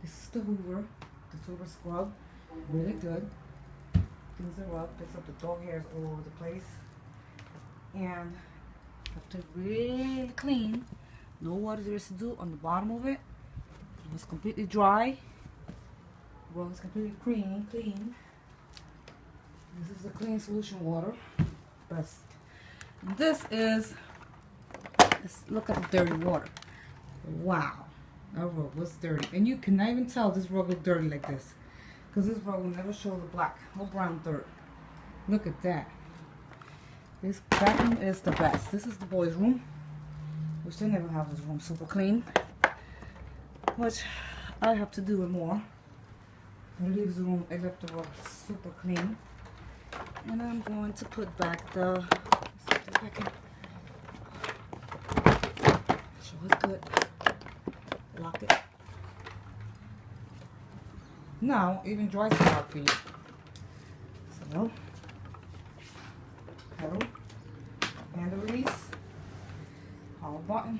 This is the Hoover. The Hoover scrub. Really good. Cleans it up. Picks up the dog hairs all over the place. And have to really clean. No water residue on the bottom of it. It was completely dry. Well, it's completely clean. This is the clean solution water. Best. This is, let's look at the dirty water. Wow, that rug was dirty. And you cannot even tell this rug looked dirty like this. Because this rug will never show the black or brown dirt. Look at that. This bathroom is the best. This is the boys' room. Which they never have this room super clean. Which I have to do it more. I leave the room, I left the rug super clean. And I'm going to put back the, show it's good. Lock it. Now, even dry spot for you. So, pedal, handle release, power button.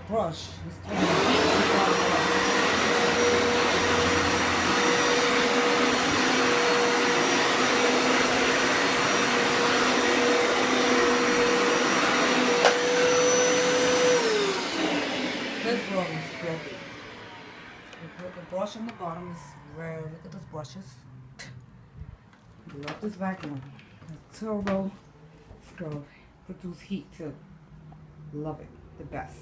Brush. This rug is filthy. You put the brush on the bottom. Is where, look at those brushes. Love this vacuum. The turbo scrub produce heat too. Love it. The best.